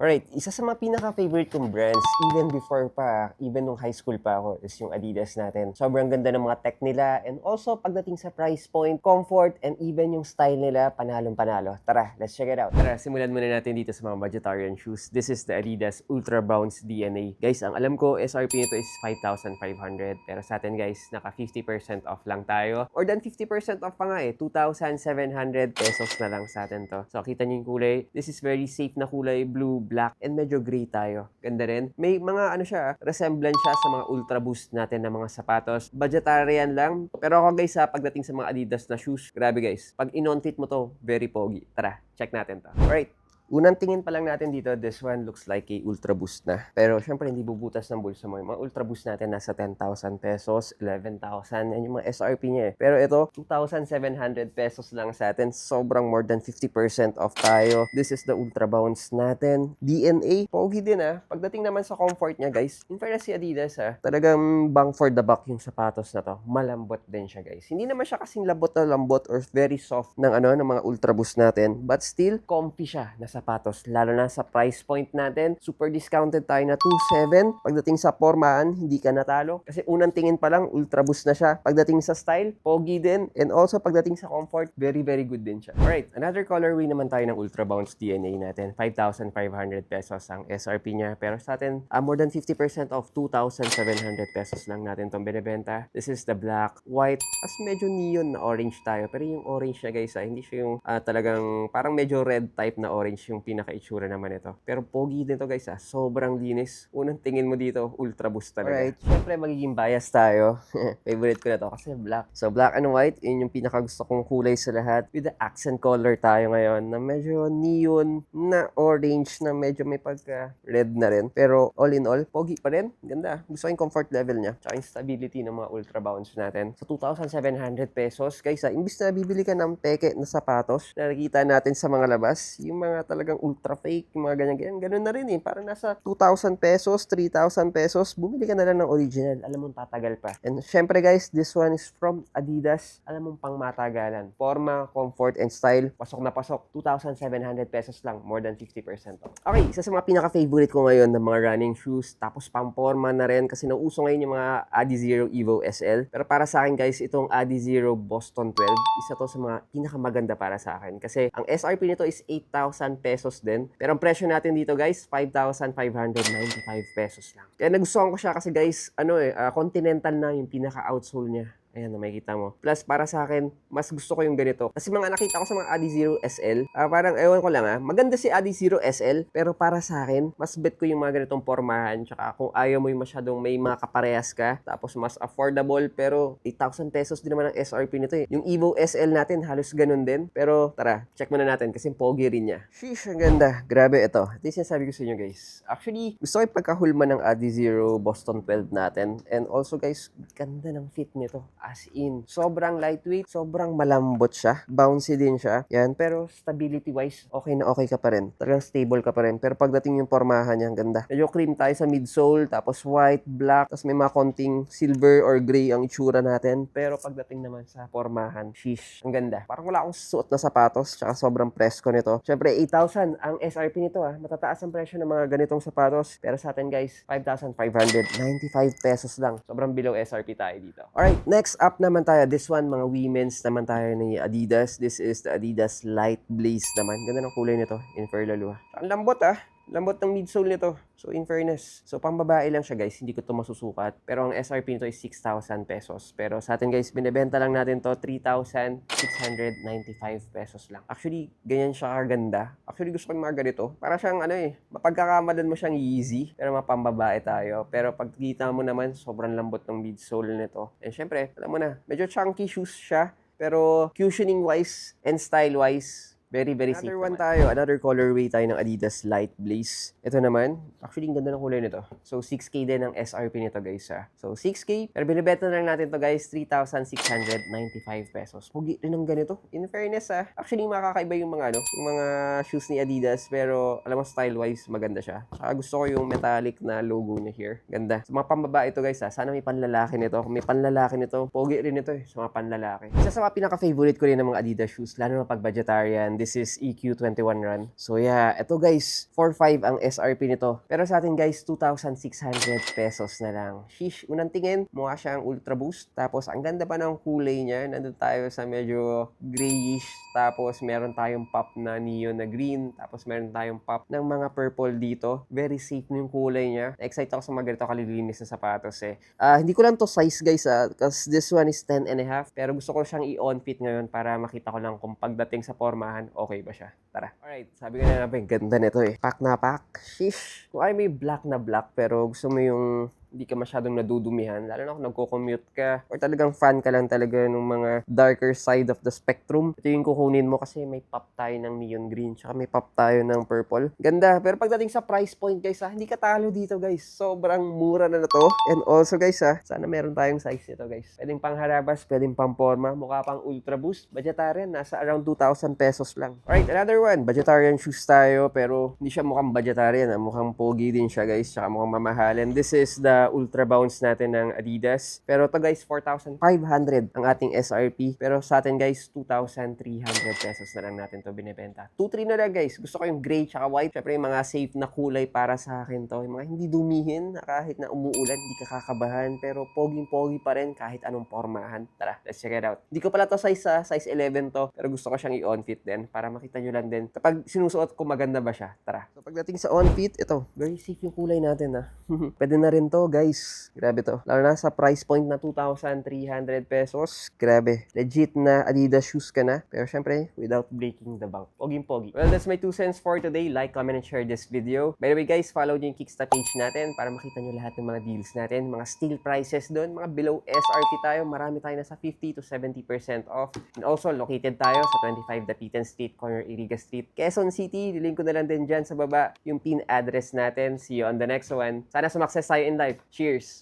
Alright, isa sa mga pinaka-favorite kong brands, even nung high school pa ako, is yung Adidas natin. Sobrang ganda ng mga tech nila, and also pagdating sa price point, comfort, and even yung style nila, panalong-panalo. Tara, let's check it out. Tara, simulan muna natin dito sa mga budgetarian shoes. This is the Adidas Ultra Bounce DNA. Guys, ang alam ko, SRP nito is 5,500. Pero sa atin guys, naka 50% off lang tayo. Or than 50% off pa nga 2,700 pesos na lang sa atin to. So, kita niyo yung kulay. This is very safe na kulay, blue, black, and medyo gray tayo. Ganda rin. May mga resemblance siya sa mga Ultra Boost natin na mga sapatos. Budgetarian lang. Pero ako guys pagdating sa mga Adidas na shoes, grabe guys. Pag in-on-fit mo to, very pogi. Tara, check natin to. Alright. Unang tingin pa lang natin dito, this one looks like a Ultra Boost na. Pero syempre hindi bubutas ng bulsa mo. Yung mga Ultra Boost natin nasa 10,000 pesos, 11,000. Yan yung mga SRP niya Pero ito, 2,700 pesos lang sa atin. Sobrang more than 50% off tayo. This is the Ultra Bounce natin. DNA, pogi din Pagdating naman sa comfort niya guys, in fairness si Adidas talagang bang for the buck yung sapatos na to. Malambot din siya guys. Hindi naman siya kasing labot na lambot or very soft ng ng mga Ultra Boost natin. But still, comfy siya na sapatos, lalo na sa price point natin. Super discounted tayo na 2,700. Pagdating sa pormahan, hindi ka natalo. Kasi unang tingin pa lang, Ultra Boost na siya. Pagdating sa style, pogi din. And also, pagdating sa comfort, very, very good din siya. Alright, another colorway naman tayo ng Ultra Bounce DNA natin. 5,500 pesos ang SRP niya. Pero sa atin, more than 50% off, 2,700 pesos lang natin itong binibenta. This is the black, white, as medyo neon na orange tayo. Pero yung orange niya guys, hindi siya yung talagang parang medyo red type na orange yung pinaka-itsura naman ito. Pero pogi din to guys sobrang linis. Unang tingin mo dito, Ultra Boost talaga. Alright, syempre magiging bias tayo. Favorite ko na to kasi black. So black and white, yun yung pinaka-gusto kong kulay sa lahat. With the accent color tayo ngayon na medyo neon na orange na medyo may pagka-red na rin. Pero all in all, pogi pa rin. Ganda. Gusto ko yung comfort level niya. Tsaka yung stability ng mga Ultra Bounce natin. Sa 2,700 pesos, guys imbis na bibili ka ng peke na sapatos na nakikita natin sa mga labas, yung mga talagang ultra fake, yung mga ganyan-ganyan. Ganun na rin Parang nasa 2,000 pesos, 3,000 pesos, bumili ka na lang ng original. Alam mong tatagal pa. And syempre guys, this one is from Adidas. Alam mong pang matagalan. Forma, comfort, and style. Pasok na pasok. 2,700 pesos lang. More than 50% off. Okay, isa sa mga pinaka-favorite ko ngayon ng mga running shoes. Tapos pang forma na rin kasi nauuso ngayon yung mga Adizero Evo SL. Pero para sa akin guys, itong Adizero Boston 12, isa to sa mga pinakamaganda para sa akin. Kasi ang SRP nito is 8,000 pesos din. Pero ang presyo natin dito guys, 5,595 pesos lang. Kaya nagustuhan ko siya kasi guys, Continental na yung pinaka-outsole niya. Ayan na makikita mo. Plus, para sa akin, mas gusto ko yung ganito. Kasi mga nakita ko sa mga Adizero SL, parang, ewan ko lang maganda si Adizero SL, pero para sa akin, mas bet ko yung mga ganitong pormahan. Tsaka kung ayaw mo yung masyadong may mga kaparehas ka, tapos mas affordable, pero 8,000 pesos din naman ang SRP nito Yung Evo SL natin, halos ganun din. Pero tara, check muna natin kasi pogi rin niya. Sheesh, ang ganda. Grabe ito. Ito yung sinasabi ko sa inyo guys. Actually, gusto ko yung pagkahulma ng Adizero Boston 12 natin. And also guys, ganda ng fit nito. As in, sobrang lightweight, sobrang malambot siya. Bouncy din siya. Yan, pero stability-wise, okay na okay ka pa rin. Talagang stable ka pa rin. Pero pagdating yung pormahan niya, ang ganda. Medyo cream tayo sa midsole, tapos white, black, tapos may mga konting silver or gray ang itsura natin. Pero pagdating naman sa pormahan, sheesh, ang ganda. Parang wala akong suot na sapatos, tsaka sobrang presko nito. Siyempre, 8,000 ang SRP nito Matataas ang presyo ng mga ganitong sapatos. Pero sa atin guys, 5,595 pesos lang. Sobrang below SRP tayo dito. Alright, next up naman tayo. This one, mga women's naman tayo ni Adidas. This is the Adidas Light Blaze naman. Ganda ng kulay nito. In fair lalo Ang lambot Lambot ng midsole nito. So, in fairness. So, pang babae lang siya, guys. Hindi ko ito masusukat. Pero ang SRP nito is 6,000 pesos. Pero sa atin, guys, binibenta lang natin to 3,695 pesos lang. Actually, ganyan siya kaganda. Actually, gusto ko yung mga ganito. Para siyang, mapagkakamalan mo siyang easy. Pero mapambabae tayo. Pero pag kita mo naman, sobrang lambot ng midsole nito. And syempre, alam mo na, medyo chunky shoes siya. Pero cushioning-wise and style-wise, very, very safe. Another colorway tayo ng Adidas Light Blaze. Ito naman, actually, ang ganda ng kulay nito. So, 6K din ang SRP nito, guys, So, 6K, pero binibenta na lang natin to guys, 3,695 pesos. Pugi rin ang ganito. In fairness, actually, makakaiba yung mga, yung mga shoes ni Adidas, pero, alam mo, style-wise, maganda siya. Saka gusto ko yung metallic na logo niya here. Ganda. Sa mga pambabae ito, guys, Sana may panlalaki nito. Kung may panlalaki nito, pogi rin ito, sa mga panlalaki. Isa sa mga pinaka-favorite ko rin ng mga Adidas shoes, lalo na pag vegetarian. this is EQ21 Run. So yeah, ito guys, 4.5 ang SRP nito. Pero sa atin guys, 2,600 pesos na lang. Sheesh, unang tingin, mukha siyang Ultra Boost. Tapos ang ganda pa ng kulay niya. Nandun tayo sa medyo grayish. Tapos meron tayong pop na neon na green. Tapos meron tayong pop ng mga purple dito. Very safe na yung kulay niya. Excited ako sa mga ganito kalilinis na sapatos eh. Hindi ko lang to size guys because this one is 10.5. Pero gusto ko siyang i-on fit ngayon para makita ko lang kung pagdating sa formahan, okay ba siya. Tara. Alright, sabi ko na natin, ganda nito eh. Pack na pack. Sheesh. Kung ay may black na black pero gusto mo yung hindi ka masyadong nadudumihan, lalo na kung nagko-commute ka or talagang fan ka lang talaga ng mga darker side of the spectrum. Ito yung kukunin mo kasi may pop tayo ng neon green tsaka may pop tayo ng purple. Ganda. Pero pagdating sa price point guys hindi ka talo dito guys. Sobrang mura na to. And also guys sana meron tayong size nito guys. Pwedeng pang harabas, pwedeng pang forma, mukha pang Ultra Boost. Budgetarian, nasa around 2,000 pesos lang. Alright, another one. Budgetarian shoes tayo pero hindi siya mukhang budgetarian. Mukhang pogi din siya guys tsaka mukhang mamahalin. This is the Ultra Bounce natin ng Adidas. Pero to guys, 4,500 ang ating SRP. Pero sa atin guys, 2,300 pesos na lang natin to binibenta. 2-3 na lang guys. Gusto ko yung gray tsaka white. Syempre yung mga safe na kulay para sa akin to. Yung mga hindi dumihin, kahit na umuulan, hindi ka kakabahan. Pero poging-pogi pa rin kahit anong pormahan. Tara, let's check it out. Hindi ko pala to size 11 to. Pero gusto ko siyang i-on fit din para makita nyo lang din kapag sinusuot ko maganda ba siya. Tara. So pagdating sa on fit, ito, very safe yung kulay natin Pwede na rin to guys. Grabe to. Lalo na sa price point na 2,300 pesos. Grabe. Legit na Adidas shoes ka na. Pero syempre, without breaking the bank. Poging-pogi. Well, that's my 2 cents for today. Like, comment, and share this video. By the way guys, follow nyo yung Kicksta page natin para makita nyo lahat ng mga deals natin. Mga steal prices doon. Mga below SRP tayo. Marami tayo nasa 50 to 70% off. And also, located tayo sa 25 Dapitan Street, corner Iriga Street, Quezon City. Lilink ko na lang din dyan sa baba yung pin address natin. See you on the next one. Sana sumakses tayo in life. Cheers!